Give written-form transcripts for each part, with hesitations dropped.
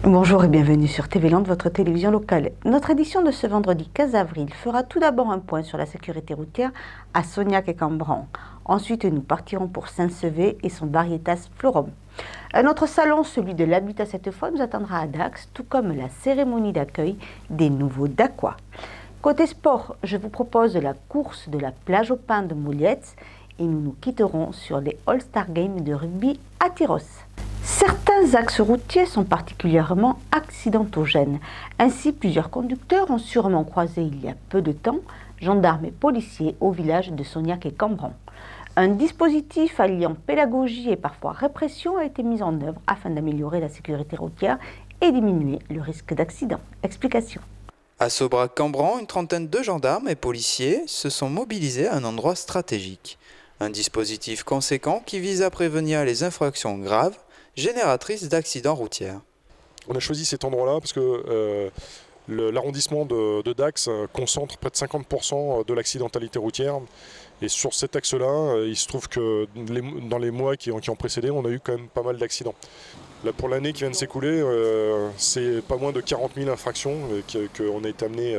Bonjour et bienvenue sur TV Land, votre télévision locale. Notre édition de ce vendredi 15 avril fera tout d'abord un point sur la sécurité routière à Sognac et Cambron. Ensuite, nous partirons pour Saint-Sevé et son Varietas Florum. Un autre salon, celui de l'habitat cette fois, nous attendra à Dax, tout comme la cérémonie d'accueil des nouveaux Dacois. Côté sport, je vous propose la course de la plage au pain de Moulietz et nous nous quitterons sur les All-Star Games de rugby à Tyros. Certains axes routiers sont particulièrement accidentogènes. Ainsi, plusieurs conducteurs ont sûrement croisé il y a peu de temps gendarmes et policiers au village de Sognac et Cambron. Un dispositif alliant pédagogie et parfois répression a été mis en œuvre afin d'améliorer la sécurité routière et diminuer le risque d'accident. Explication. À Sobrac-Cambron, une trentaine de gendarmes et policiers se sont mobilisés à un endroit stratégique. Un dispositif conséquent qui vise à prévenir les infractions graves génératrices d'accidents routiers. On a choisi cet endroit-là parce que l'arrondissement de Dax concentre près de 50% de l'accidentalité routière. Et sur cet axe-là, il se trouve que dans les mois qui ont précédé, on a eu quand même pas mal d'accidents. Là, pour l'année qui vient de s'écouler, c'est pas moins de 40 000 infractions qu'on a été amené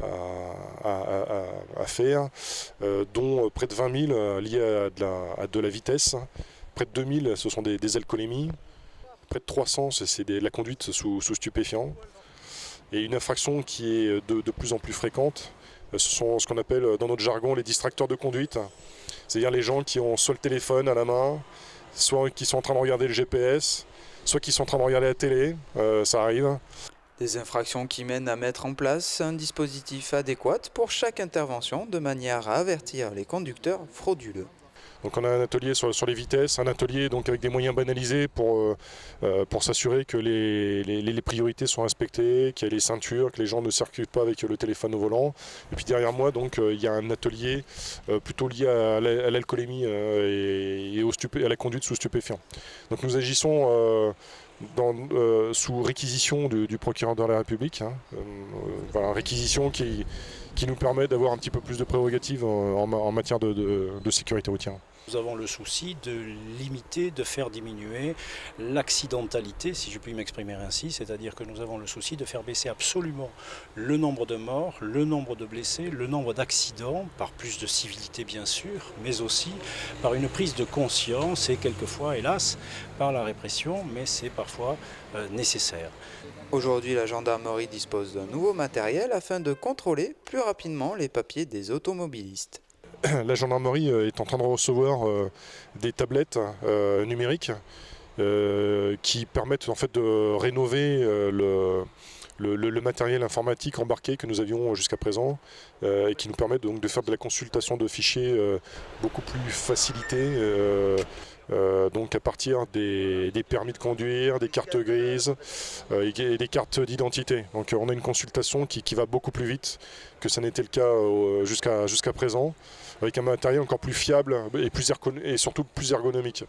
à faire, dont près de 20 000 liées à de la vitesse. Près de 2000, ce sont des alcoolémies. Près de 300, c'est de la conduite sous stupéfiants. Et une infraction qui est de plus en plus fréquente, ce sont ce qu'on appelle dans notre jargon les distracteurs de conduite. C'est-à-dire les gens qui ont soit le téléphone à la main, soit qui sont en train de regarder le GPS, soit qui sont en train de regarder la télé, ça arrive. Des infractions qui mènent à mettre en place un dispositif adéquat pour chaque intervention de manière à avertir les conducteurs frauduleux. Donc on a un atelier sur les vitesses, un atelier donc avec des moyens banalisés pour s'assurer que les priorités sont respectées, qu'il y a les ceintures, que les gens ne circulent pas avec le téléphone au volant. Et puis derrière moi, donc, il y a un atelier plutôt lié à l'alcoolémie et à la conduite sous stupéfiants. Donc nous agissons sous réquisition du procureur de la République, réquisition qui nous permet d'avoir un petit peu plus de prérogatives en matière de sécurité routière. Nous avons le souci de limiter, de faire diminuer l'accidentalité, si je puis m'exprimer ainsi, c'est-à-dire que nous avons le souci de faire baisser absolument le nombre de morts, le nombre de blessés, le nombre d'accidents, par plus de civilité bien sûr, mais aussi par une prise de conscience et quelquefois, hélas, par la répression, mais c'est parfois nécessaire. Aujourd'hui, la gendarmerie dispose d'un nouveau matériel afin de contrôler plus rapidement les papiers des automobilistes. La gendarmerie est en train de recevoir des tablettes numériques qui permettent en fait de rénover le matériel informatique embarqué que nous avions jusqu'à présent et qui nous permet donc de faire de la consultation de fichiers beaucoup plus facilitée. Donc à partir des permis de conduire, des cartes grises et des cartes d'identité. Donc on a une consultation qui va beaucoup plus vite que ça n'était le cas jusqu'à présent, avec un matériel encore plus fiable et surtout plus ergonomique.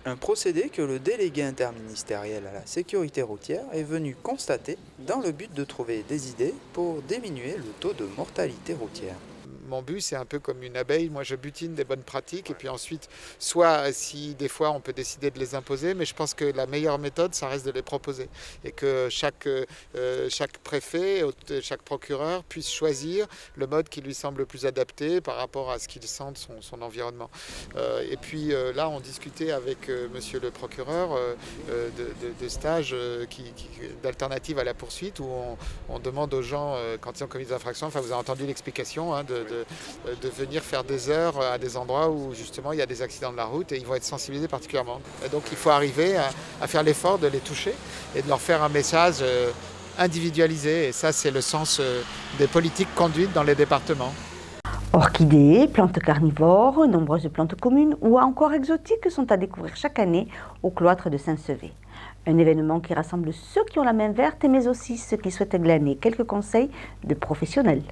Un procédé que le délégué interministériel à la sécurité routière est venu constater dans le but de trouver des idées pour diminuer le taux de mortalité routière. Mon but, c'est un peu comme une abeille. Moi, je butine des bonnes pratiques et puis ensuite, soit si des fois on peut décider de les imposer, mais je pense que la meilleure méthode, ça reste de les proposer et que chaque préfet, chaque procureur puisse choisir le mode qui lui semble le plus adapté par rapport à ce qu'il sent de son environnement. Et puis là, on discutait avec monsieur le procureur de stages d'alternatives à la poursuite où on demande aux gens, quand ils ont commis des infractions, enfin vous avez entendu l'explication, de venir faire des heures à des endroits où justement il y a des accidents de la route et ils vont être sensibilisés particulièrement. Et donc il faut arriver à faire l'effort de les toucher et de leur faire un message individualisé. Et ça, c'est le sens des politiques conduites dans les départements. Orchidées, plantes carnivores, nombreuses plantes communes ou encore exotiques sont à découvrir chaque année au cloître de Saint-Sevé. Un événement qui rassemble ceux qui ont la main verte mais aussi ceux qui souhaitent glaner quelques conseils de professionnels.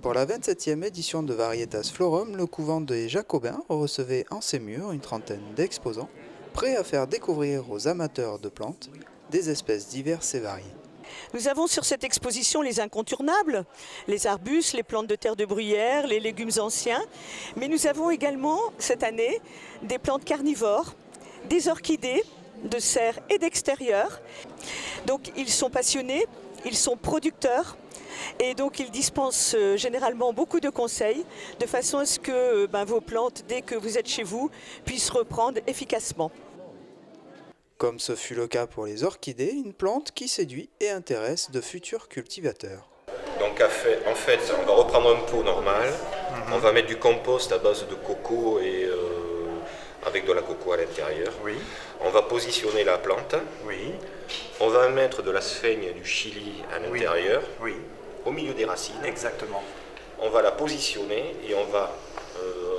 Pour la 27e édition de Varietas Florum, le couvent des Jacobins recevait en ses murs une trentaine d'exposants prêts à faire découvrir aux amateurs de plantes des espèces diverses et variées. Nous avons sur cette exposition les incontournables, les arbustes, les plantes de terre de bruyère, les légumes anciens, mais nous avons également cette année des plantes carnivores, des orchidées, de serre et d'extérieur. Donc ils sont passionnés, ils sont producteurs. Et donc ils dispensent généralement beaucoup de conseils de façon à ce que vos plantes, dès que vous êtes chez vous, puissent reprendre efficacement. Comme ce fut le cas pour les orchidées, une plante qui séduit et intéresse de futurs cultivateurs. Donc en fait, on va reprendre un pot normal, on va mettre du compost à base de coco et avec de la coco à l'intérieur. Oui. On va positionner la plante. Oui. On va mettre de la sphaigne du chili à l'intérieur, Oui. au milieu des racines. Exactement. On va la positionner et on va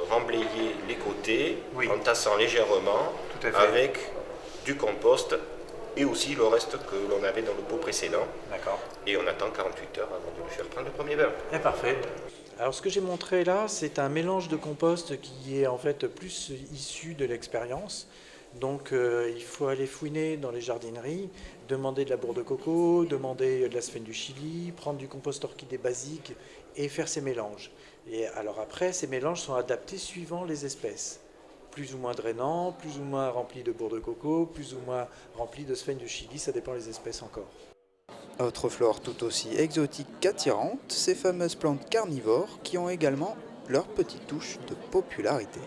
remblayer les côtés en tassant légèrement Tout à fait. avec du compost et aussi le reste que l'on avait dans le pot précédent. D'accord. Et on attend 48 heures avant de lui faire prendre le premier bain. Et parfait. Alors ce que j'ai montré là, c'est un mélange de compost qui est en fait plus issu de l'expérience. Donc il faut aller fouiner dans les jardineries, demander de la bourre de coco, demander de la sphaigne du Chili, prendre du compost orchidée basique et faire ces mélanges. Et alors après, ces mélanges sont adaptés suivant les espèces. Plus ou moins drainants, plus ou moins remplis de bourre de coco, plus ou moins remplis de sphaigne du Chili, ça dépend des espèces encore. Autre flore tout aussi exotique qu'attirante, ces fameuses plantes carnivores qui ont également leur petite touche de popularité.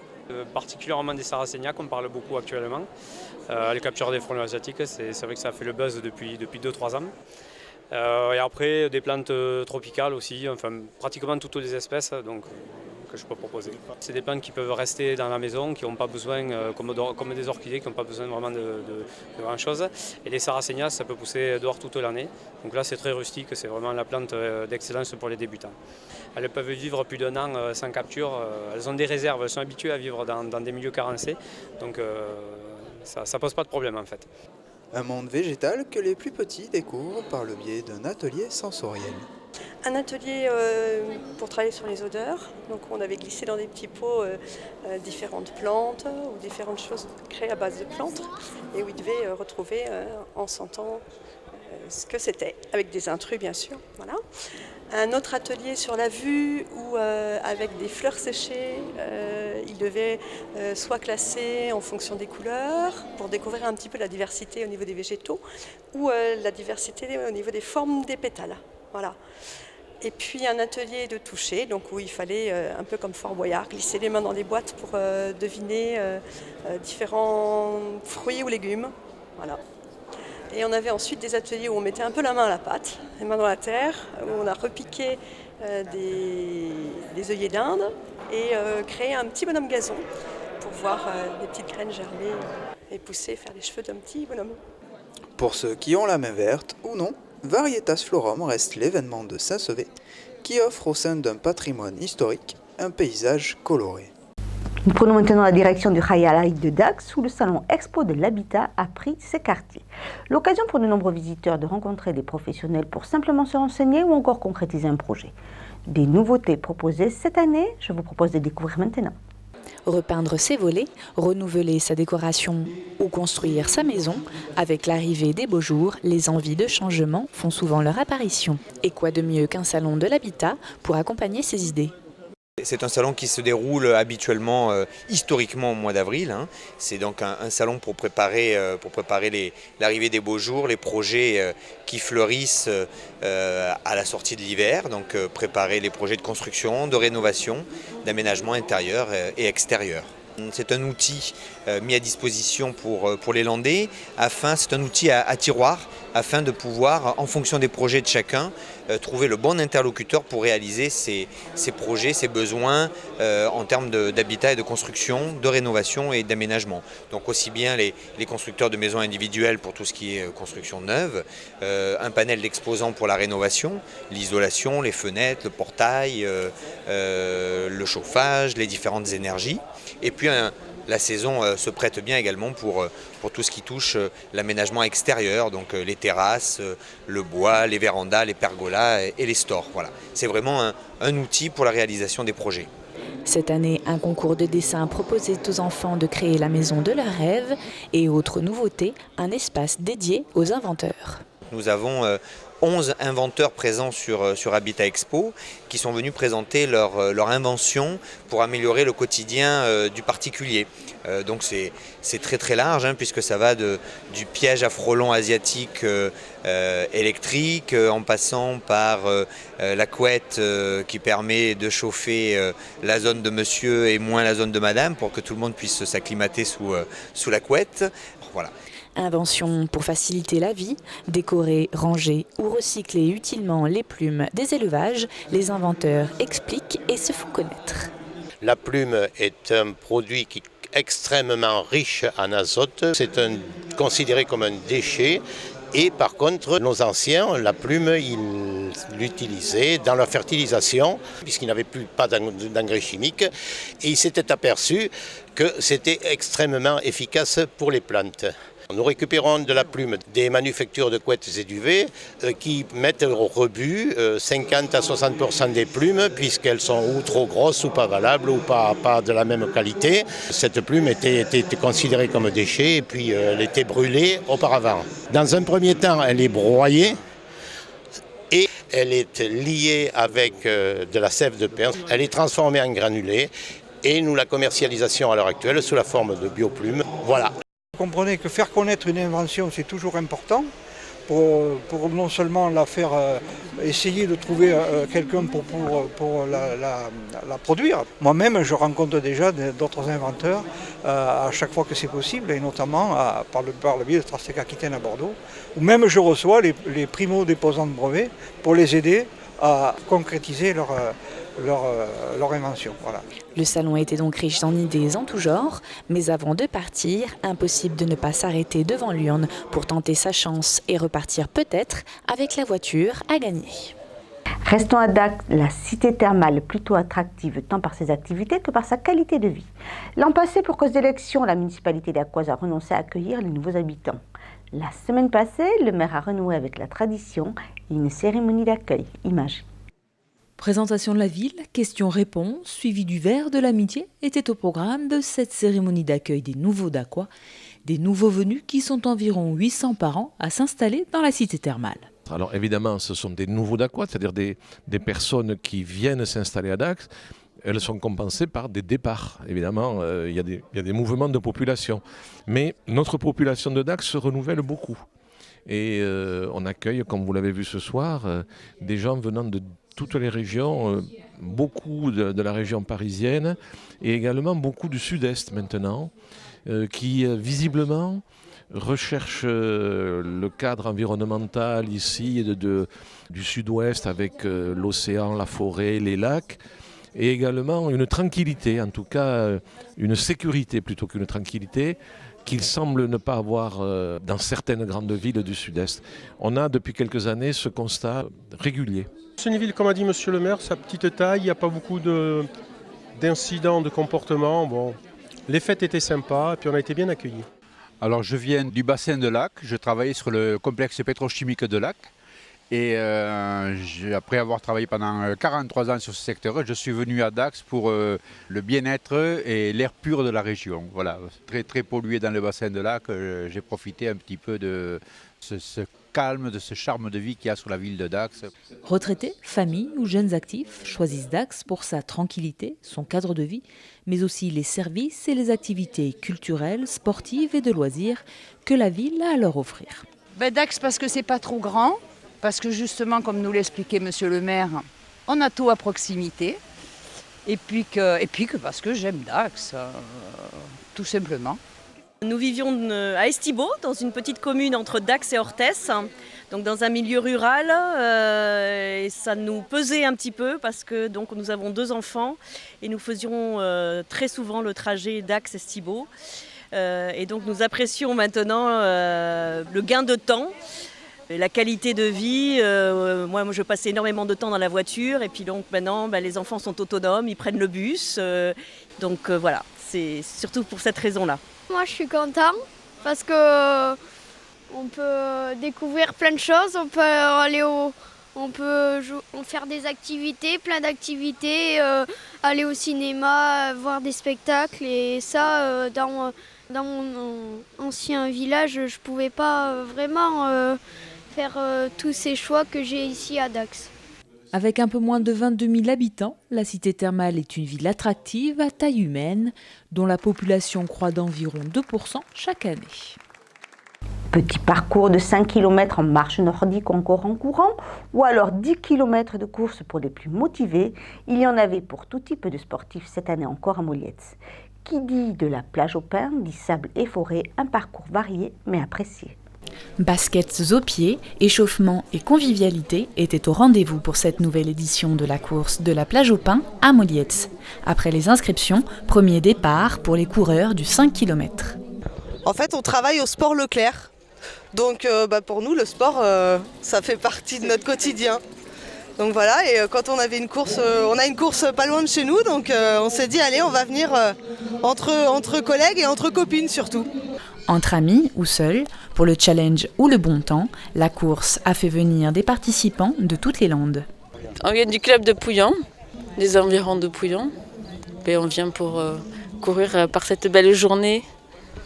Particulièrement des sarracénias qu'on parle beaucoup actuellement. Les captures des frelons asiatiques, c'est vrai que ça a fait le buzz depuis 2-3 ans. Et après des plantes tropicales aussi, enfin pratiquement toutes les espèces donc, que je peux proposer. C'est des plantes qui peuvent rester dans la maison, qui n'ont pas besoin, comme des orchidées, qui n'ont pas besoin vraiment de grand chose. Et les sarracénias, ça peut pousser dehors toute l'année. Donc là c'est très rustique, c'est vraiment la plante d'excellence pour les débutants. Elles peuvent vivre plus d'1 an sans capture, elles ont des réserves, elles sont habituées à vivre dans des milieux carencés. Donc ça ne pose pas de problème en fait. Un monde végétal que les plus petits découvrent par le biais d'un atelier sensoriel. Un atelier pour travailler sur les odeurs. Donc on avait glissé dans des petits pots différentes plantes ou différentes choses créées à base de plantes et où ils devaient retrouver en sentant ce que c'était, avec des intrus bien sûr. Voilà. Un autre atelier sur la vue où avec des fleurs séchées, ils devaient soit classer en fonction des couleurs pour découvrir un petit peu la diversité au niveau des végétaux ou la diversité au niveau des formes des pétales. Voilà. Et puis un atelier de toucher, donc où il fallait, un peu comme Fort Boyard, glisser les mains dans des boîtes pour deviner différents fruits ou légumes. Voilà. Et on avait ensuite des ateliers où on mettait un peu la main à la pâte, les mains dans la terre, où on a repiqué des œillets d'Inde et créé un petit bonhomme gazon pour voir des petites graines germer et pousser, faire les cheveux d'un petit bonhomme. Pour ceux qui ont la main verte ou non, Varietas Florum reste l'événement de Saint-Sevé qui offre au sein d'un patrimoine historique un paysage coloré. Nous prenons maintenant la direction du Khayalaï de Dax où le salon Expo de l'Habitat a pris ses quartiers. L'occasion pour de nombreux visiteurs de rencontrer des professionnels pour simplement se renseigner ou encore concrétiser un projet. Des nouveautés proposées cette année, je vous propose de découvrir maintenant. Repeindre ses volets, renouveler sa décoration ou construire sa maison, avec l'arrivée des beaux jours, les envies de changement font souvent leur apparition. Et quoi de mieux qu'un salon de l'habitat pour accompagner ces idées ? C'est un salon qui se déroule habituellement, historiquement au mois d'avril. C'est donc un salon pour préparer l'arrivée des beaux jours, les projets qui fleurissent à la sortie de l'hiver. Donc préparer les projets de construction, de rénovation, d'aménagement intérieur et extérieur. C'est un outil mis à disposition pour les Landais. C'est un outil à tiroir afin de pouvoir, en fonction des projets de chacun, trouver le bon interlocuteur pour réaliser ces projets, ces besoins en termes d'habitat et de construction, de rénovation et d'aménagement. Donc aussi bien les constructeurs de maisons individuelles pour tout ce qui est construction neuve, un panel d'exposants pour la rénovation, l'isolation, les fenêtres, le portail, le chauffage, les différentes énergies. Et puis la saison se prête bien également pour tout ce qui touche l'aménagement extérieur, donc les terrasses, le bois, les vérandas, les pergolas et les stores. Voilà. C'est vraiment un outil pour la réalisation des projets. Cette année, un concours de dessin proposait aux enfants de créer la maison de leurs rêves et autre nouveauté, un espace dédié aux inventeurs. Nous avons 11 inventeurs présents sur Habitat Expo qui sont venus présenter leur invention pour améliorer le quotidien du particulier. Donc c'est très très large hein, puisque ça va du piège à frelons asiatique électrique en passant par la couette qui permet de chauffer la zone de monsieur et moins la zone de madame pour que tout le monde puisse s'acclimater sous la couette. Voilà. Invention pour faciliter la vie, décorer, ranger ou recycler utilement les plumes des élevages, les inventeurs expliquent et se font connaître. La plume est un produit qui est extrêmement riche en azote. C'est considéré comme un déchet. Et par contre, nos anciens, la plume, ils l'utilisaient dans leur fertilisation, puisqu'ils n'avaient pas d'engrais chimiques. Et ils s'étaient aperçus que c'était extrêmement efficace pour les plantes. Nous récupérons de la plume des manufactures de couettes et duvets qui mettent au rebut 50 à 60% des plumes puisqu'elles sont ou trop grosses ou pas valables ou pas de la même qualité. Cette plume était considérée comme déchet et puis elle était brûlée auparavant. Dans un premier temps, elle est broyée et elle est liée avec de la sève de pin. Elle est transformée en granulés et nous la commercialisons à l'heure actuelle sous la forme de bioplume. Voilà. Vous comprenez que faire connaître une invention, c'est toujours important pour non seulement la faire, essayer de trouver quelqu'un pour la produire. Moi-même, je rencontre déjà d'autres inventeurs à chaque fois que c'est possible, et notamment par le biais de Trastec Aquitaine à Bordeaux, où même je reçois les primo-déposants de brevets pour les aider à concrétiser leur invention. Voilà. Le salon était donc riche en idées en tout genre, mais avant de partir, impossible de ne pas s'arrêter devant l'urne pour tenter sa chance et repartir peut-être avec la voiture à gagner. Restons à Dax, la cité thermale plutôt attractive tant par ses activités que par sa qualité de vie. L'an passé, pour cause d'élections, la municipalité d'Aquoise a renoncé à accueillir les nouveaux habitants. La semaine passée, le maire a renoué avec la tradition et une cérémonie d'accueil. Image. Présentation de la ville, questions-réponses, suivi du verre de l'amitié était au programme de cette cérémonie d'accueil des nouveaux Dacois, des nouveaux venus qui sont environ 800 par an à s'installer dans la cité thermale. Alors évidemment, ce sont des nouveaux Dacois, c'est-à-dire des personnes qui viennent s'installer à Dax. Elles sont compensées par des départs. Évidemment, il y a des mouvements de population. Mais notre population de Dax se renouvelle beaucoup. Et on accueille, comme vous l'avez vu ce soir, des gens venant de toutes les régions, beaucoup de la région parisienne et également beaucoup du sud-est maintenant, qui visiblement recherchent le cadre environnemental ici du sud-ouest avec l'océan, la forêt, les lacs, et également une tranquillité, en tout cas une sécurité plutôt qu'une tranquillité, qu'ils semblent ne pas avoir dans certaines grandes villes du sud-est. On a depuis quelques années ce constat régulier. C'est une ville, comme a dit monsieur le maire, sa petite taille, il n'y a pas beaucoup d'incidents de comportement. Bon, les fêtes étaient sympas et puis on a été bien accueillis. Alors je viens du bassin de Lac, je travaillais sur le complexe pétrochimique de Lac. Et après avoir travaillé pendant 43 ans sur ce secteur, je suis venu à Dax pour le bien-être et l'air pur de la région. Voilà, très, très pollué dans le bassin de Lac, j'ai profité un petit peu de ce calme, de ce charme de vie qu'il y a sur la ville de Dax. Retraités, familles ou jeunes actifs choisissent Dax pour sa tranquillité, son cadre de vie, mais aussi les services et les activités culturelles, sportives et de loisirs que la ville a à leur offrir. Dax parce que c'est pas trop grand. Parce que justement, comme nous l'expliquait monsieur le maire, on a tout à proximité. Et puis que parce que j'aime Dax, tout simplement. Nous vivions à Estibeaux, dans une petite commune entre Dax et Orthès, donc dans un milieu rural. Et ça nous pesait un petit peu parce que donc, nous avons 2 enfants et nous faisions très souvent le trajet Dax-Estibeaux. Et donc nous apprécions maintenant le gain de temps. La qualité de vie, moi je passais énormément de temps dans la voiture et puis donc maintenant les enfants sont autonomes, ils prennent le bus. Donc voilà, c'est surtout pour cette raison-là. Moi je suis content parce que on peut découvrir plein de choses, on peut aller faire des activités, plein d'activités, aller au cinéma, voir des spectacles et ça dans mon ancien village je pouvais pas vraiment faire tous ces choix que j'ai ici à Dax. Avec un peu moins de 22 000 habitants, la cité thermale est une ville attractive à taille humaine, dont la population croît d'environ 2% chaque année. Petit parcours de 5 km en marche nordique ou encore en courant, ou alors 10 km de course pour les plus motivés, il y en avait pour tout type de sportifs cette année encore à Molietz. Qui dit de la plage au pin, dit sable et forêt, un parcours varié mais apprécié. Baskets aux pieds, échauffement et convivialité étaient au rendez-vous pour cette nouvelle édition de la course de la plage au pin à Molietz. Après les inscriptions, premier départ pour les coureurs du 5 km. En fait, on travaille au sport Leclerc. Donc pour nous, le sport, ça fait partie de notre quotidien. Donc voilà, et quand on avait une course, on a une course pas loin de chez nous, donc on s'est dit, allez, on va venir entre collègues et entre copines surtout. Entre amis ou seuls, pour le challenge ou le bon temps, la course a fait venir des participants de toutes les Landes. On vient du club de Pouillon, des environs de Pouillon. Et on vient pour courir par cette belle journée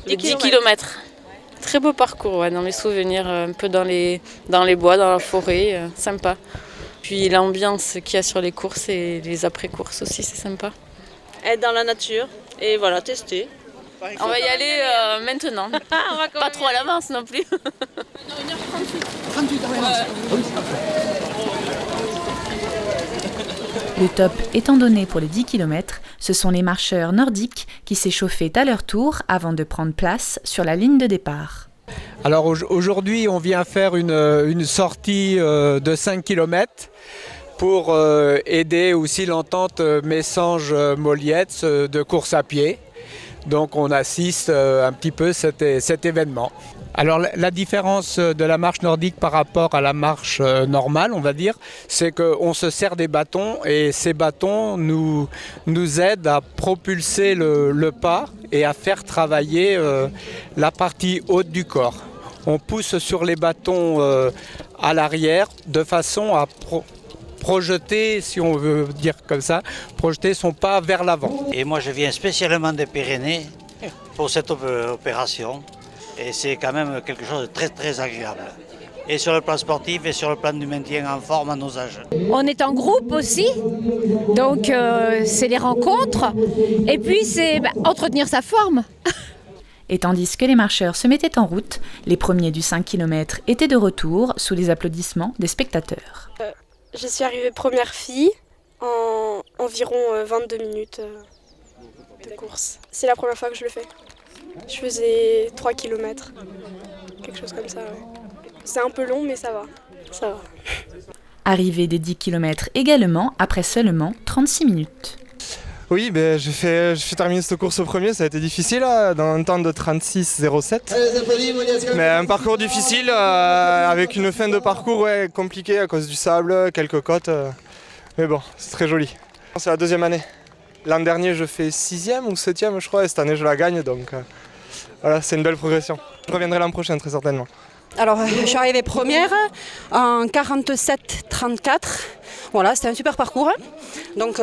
de 10 km. Très beau parcours, ouais, dans mes souvenirs, un peu dans les bois, dans la forêt, sympa. Puis l'ambiance qu'il y a sur les courses et les après-courses aussi, c'est sympa. Être dans la nature et voilà, tester. On va y aller maintenant. Pas trop à l'avance non plus. 38, Le top étant donné pour les 10 km, ce sont les marcheurs nordiques qui s'échauffaient à leur tour avant de prendre place sur la ligne de départ. Alors aujourd'hui, on vient faire une sortie de 5 km pour aider aussi l'entente Messanges-Molietz de course à pied. Donc on assiste un petit peu cet événement. Alors la différence de la marche nordique par rapport à la marche normale, on va dire, c'est qu'on se sert des bâtons et ces bâtons nous aident à propulser le pas et à faire travailler la partie haute du corps. On pousse sur les bâtons à l'arrière de façon à projeter, si on veut dire comme ça, projeter son pas vers l'avant. Et moi je viens spécialement des Pyrénées pour cette opération et c'est quand même quelque chose de très très agréable. Et sur le plan sportif et sur le plan du maintien en forme à nos âges. On est en groupe aussi, donc c'est les rencontres et puis c'est entretenir sa forme. Et tandis que les marcheurs se mettaient en route, les premiers du 5 km étaient de retour sous les applaudissements des spectateurs. Je suis arrivée première fille en environ 22 minutes de course. C'est la première fois que je le fais. Je faisais 3 km, quelque chose comme ça. Ouais. C'est un peu long mais ça va. Arrivée des 10 km également après seulement 36 minutes. Oui, j'ai fait terminer cette course au premier, ça a été difficile dans un temps de 36,07. Mais un parcours difficile avec une fin de parcours compliquée à cause du sable, quelques côtes. Mais bon, c'est très joli. C'est la deuxième année. L'an dernier, je fais 6e ou 7e, je crois, et cette année, je la gagne. Donc voilà, c'est une belle progression. Je reviendrai l'an prochain, très certainement. Alors, je suis arrivée première en 47,34. Voilà, c'était un super parcours. Donc,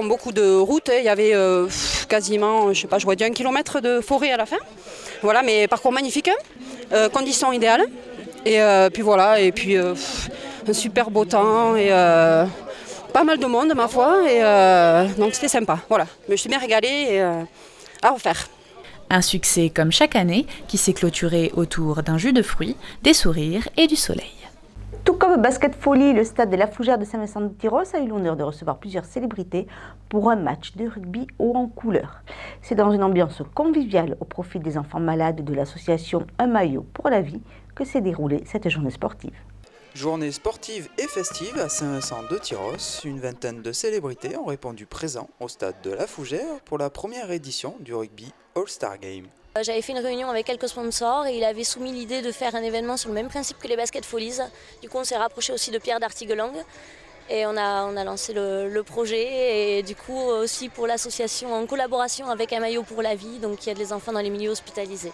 beaucoup de routes. Il y avait quasiment, je vois 1 kilomètre de forêt à la fin. Voilà, mais parcours magnifique. Conditions idéales. Et puis voilà, un super beau temps et pas mal de monde, ma foi. Et donc, c'était sympa. Voilà, je me suis bien régalée et à refaire. Un succès comme chaque année qui s'est clôturé autour d'un jus de fruits, des sourires et du soleil. Tout comme Basket Folie, le stade de la Fougère de Saint-Vincent-de-Tyrosse a eu l'honneur de recevoir plusieurs célébrités pour un match de rugby haut en couleur. C'est dans une ambiance conviviale au profit des enfants malades de l'association Un maillot pour la vie que s'est déroulée cette journée sportive. Journée sportive et festive à Saint-Vincent-de-Tyrosse, une vingtaine de célébrités ont répondu présent au stade de la Fougère pour la première édition du rugby All-Star Game. J'avais fait une réunion avec quelques sponsors et il avait soumis l'idée de faire un événement sur le même principe que les Basket Folies. Du coup, on s'est rapproché aussi de Pierre d'Artiguelang et on a lancé le projet. Et du coup, aussi pour l'association en collaboration avec Un maillot pour la vie, donc qui aide les enfants dans les milieux hospitalisés.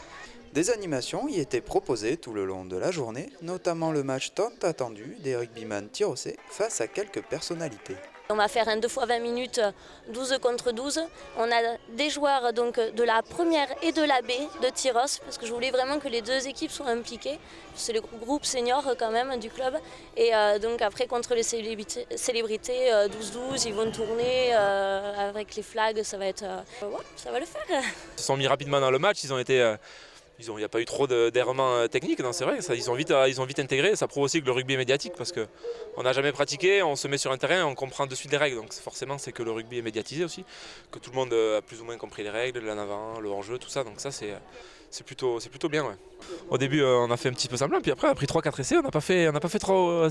Des animations y étaient proposées tout le long de la journée, notamment le match tant attendu des rugbyman Tyrossais face à quelques personnalités. On va faire un 2 fois 20 minutes, 12 contre 12. On a des joueurs donc, de la première et de la B de Tyrosse, parce que je voulais vraiment que les deux équipes soient impliquées. C'est le groupe senior quand même du club. Et donc après contre les célébrités 12-12, ils vont tourner avec les flags, ça va être... ça va le faire. Ils se sont mis rapidement dans le match, ils ont été... Il n'y a pas eu trop d'errements techniques, c'est vrai, ils ont vite intégré, ça prouve aussi que le rugby est médiatique parce qu'on n'a jamais pratiqué, on se met sur un terrain, on comprend de suite les règles, donc forcément c'est que le rugby est médiatisé aussi, que tout le monde a plus ou moins compris les règles, l'en avant, le hors-jeu, tout ça, donc ça c'est plutôt bien. Ouais. Au début on a fait un petit peu semblant, puis après on a pris 3-4 essais, on n'a pas fait trop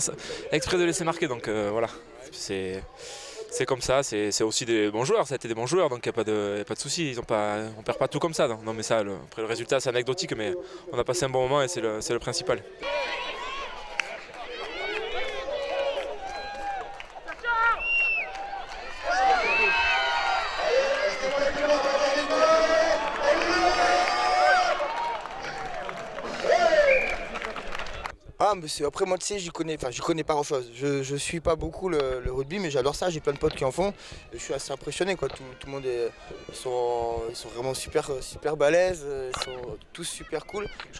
exprès de laisser marquer, donc voilà, c'est comme ça, c'est aussi des bons joueurs, ça a été des bons joueurs, donc il n'y a pas de souci, on ne perd pas tout comme ça. Non mais ça, après le résultat c'est anecdotique, mais on a passé un bon moment et c'est le principal. Ah, mais après moi tu sais, je connais pas grand chose. Je suis pas beaucoup le rugby, mais j'adore ça, j'ai plein de potes qui en font. Je suis assez impressionné quoi. Tout le monde ils sont vraiment super balèzes, ils sont tous super cool. Il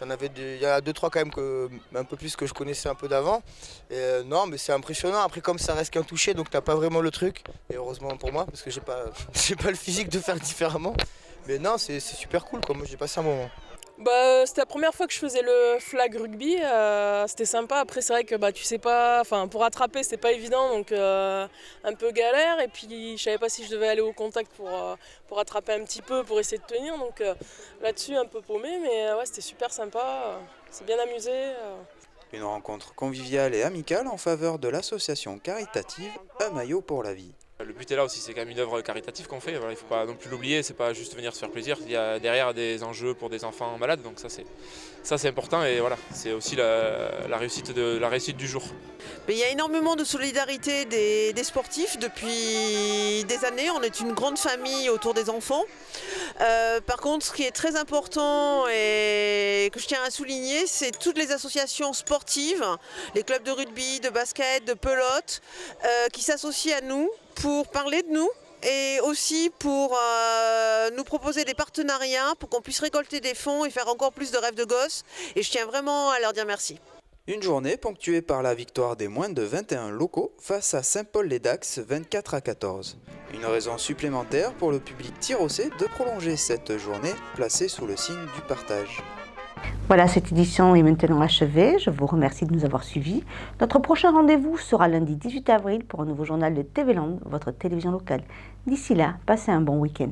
y en a 2-3 quand même un peu plus que je connaissais un peu d'avant. Non mais c'est impressionnant. Après comme ça reste qu'un toucher, donc t'as pas vraiment le truc. Et heureusement pour moi, parce que j'ai pas le physique de faire différemment. Mais non, c'est super cool quoi. Moi j'ai passé un moment. C'était la première fois que je faisais le flag rugby, c'était sympa. Après c'est vrai que tu sais pas, pour attraper c'était pas évident, donc un peu galère. Et puis je savais pas si je devais aller au contact pour attraper un petit peu, pour essayer de tenir. Donc là-dessus un peu paumé, mais ouais, c'était super sympa, c'est bien amusé. Une rencontre conviviale et amicale en faveur de l'association caritative Un maillot pour la vie. Le but est là aussi, c'est quand même une œuvre caritative qu'on fait, il ne faut pas non plus l'oublier, c'est pas juste venir se faire plaisir, il y a derrière des enjeux pour des enfants malades, donc ça c'est important et voilà, c'est aussi la réussite du jour. Il y a énormément de solidarité des sportifs depuis des années, on est une grande famille autour des enfants. Par contre, ce qui est très important et que je tiens à souligner, c'est toutes les associations sportives, les clubs de rugby, de basket, de pelote, qui s'associent à nous pour parler de nous et aussi pour nous proposer des partenariats pour qu'on puisse récolter des fonds et faire encore plus de rêves de gosses. Et je tiens vraiment à leur dire merci. Une journée ponctuée par la victoire des moins de 21 locaux face à Saint-Paul-les-Dax 24-14. Une raison supplémentaire pour le public tyrossais de prolonger cette journée placée sous le signe du partage. Voilà, cette édition est maintenant achevée. Je vous remercie de nous avoir suivis. Notre prochain rendez-vous sera lundi 18 avril pour un nouveau journal de TV Land, votre télévision locale. D'ici là, passez un bon week-end.